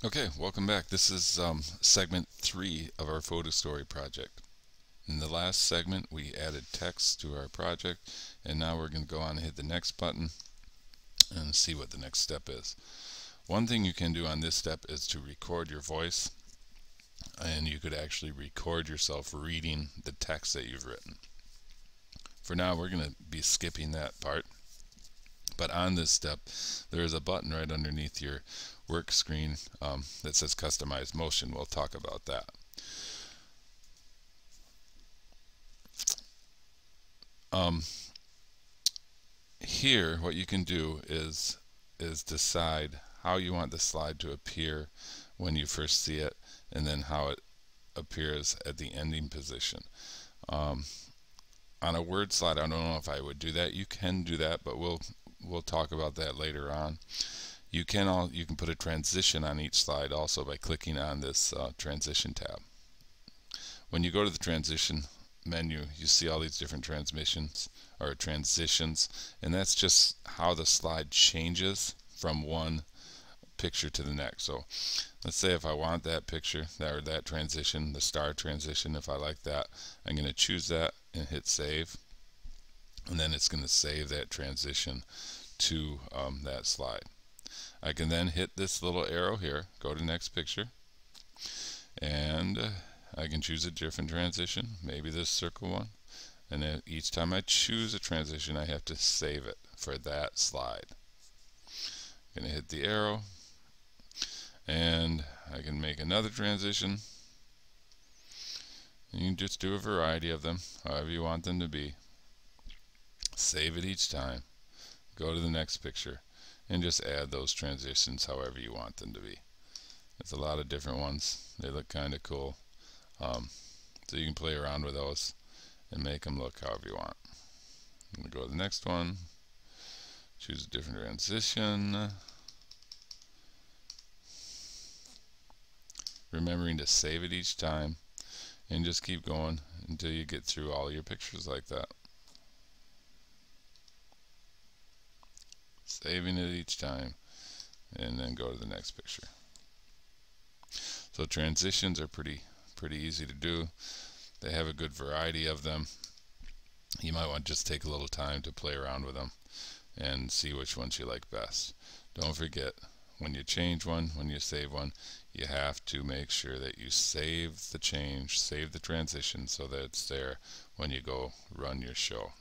Okay, welcome back. This is segment 3 of our photo story project. In the last segment, we added text to our project, and now we're going to go on and hit the next button and see what the next step is. One thing you can do on this step is to record your voice, and you could actually record yourself reading the text that you've written. For now, we're going to be skipping that part. But on this step, there is a button right underneath your work screen that says Customize Motion. We'll talk about that. Here, what you can do is decide how you want the slide to appear when you first see it, and then how it appears at the ending position. On a Word slide, I don't know if I would do that. You can do that, but we'll talk about that later on. You can put a transition on each slide also by clicking on this transition tab. When you go to the transition menu, you see all these different transitions, and that's just how the slide changes from one picture to the next. So let's say if I want that picture, that transition, the star transition, if I like that, I'm going to choose that and hit save, and then it's going to save that transition to that slide. I can then hit this little arrow here, go to next picture, and I can choose a different transition, maybe this circle one, and then each time I choose a transition I have to save it for that slide. I'm going to hit the arrow, and I can make another transition. And you can just do a variety of them, however you want them to be. Save it each time, go to the next picture, and just add those transitions however you want them to be. There's a lot of different ones. They look kind of cool. So you can play around with those and make them look however you want. I'm going to go to the next one, choose a different transition, remembering to save it each time, and just keep going until you get through all your pictures like that. Saving it each time, and then go to the next picture. So transitions are pretty easy to do. They have a good variety of them. You might want to just take a little time to play around with them and see which ones you like best. Don't forget, when you change one, when you save one, you have to make sure that you save the change, save the transition, so that it's there when you go run your show.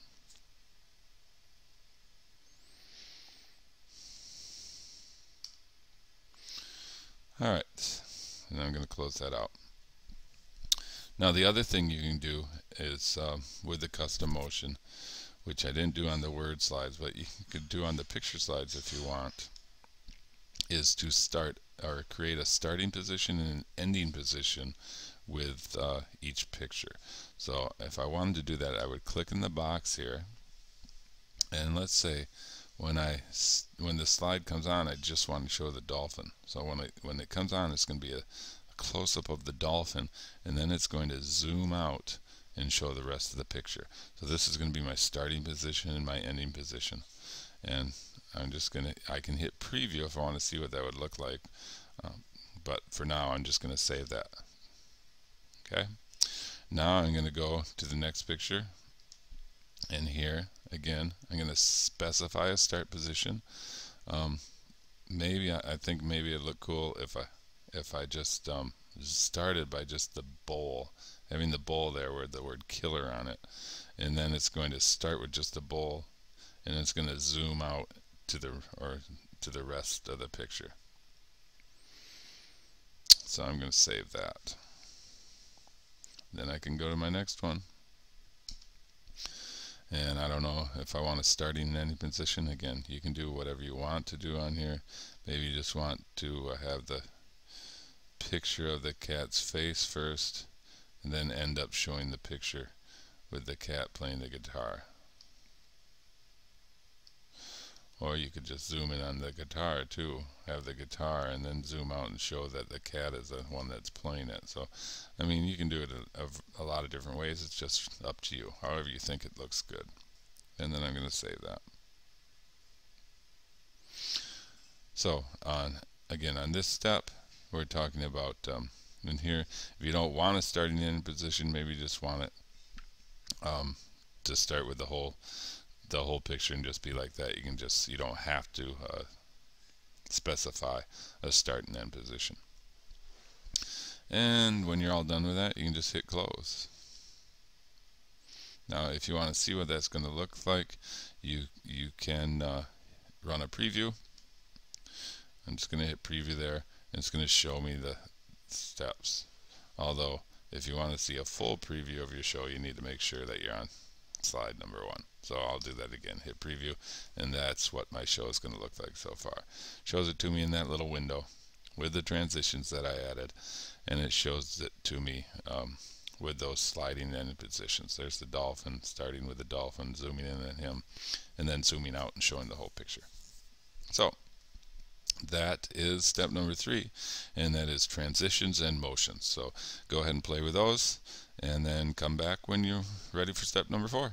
Alright, and I'm going to close that out. Now the other thing you can do is with the custom motion, which I didn't do on the Word slides, but you could do on the picture slides if you want, is to start or create a starting position and an ending position with each picture. So if I wanted to do that, I would click in the box here, and let's say when the slide comes on, I just want to show the dolphin. So when it comes on, it's going to be a close-up of the dolphin, and then it's going to zoom out and show the rest of the picture. So this is going to be my starting position and my ending position, and I can hit preview if I want to see what that would look like, but for now I'm just going to save that. Okay, now I'm going to go to the next picture, and here again I'm going to specify a start position. I think maybe it'd look cool if I just started by just the bowl, having the bowl there with the word killer on it, and then it's going to start with just the bowl, and it's going to zoom out to the rest of the picture. So I'm going to save that. Then I can go to my next one, and I don't know if I want to start in any position. Again, you can do whatever you want to do on here. Maybe you just want to have the picture of the cat's face first, and then end up showing the picture with the cat playing the guitar. Or you could just zoom in on the guitar too, have the guitar and then zoom out and show that the cat is the one that's playing it. So I mean, you can do it a lot of different ways. It's just up to you, however you think it looks good. And then I'm going to save that. So again, on this step, we're talking about in here, if you don't want to start in any position, maybe you just want it to start with the whole picture and just be like that. You don't have to specify a start and end position. And when you're all done with that, you can just hit close. Now if you want to see what that's going to look like, you can run a preview. I'm just going to hit preview there, and it's going to show me the steps. Although if you want to see a full preview of your show, you need to make sure that you're on slide number 1. So I'll do that again, hit preview, and that's what my show is going to look like so far. Shows it to me in that little window with the transitions that I added, and it shows it to me with those sliding end positions. There's the dolphin, starting with the dolphin, zooming in on him, and then zooming out and showing the whole picture. So that is step number 3, and that is transitions and motions. So go ahead and play with those, and then come back when you're ready for step number 4.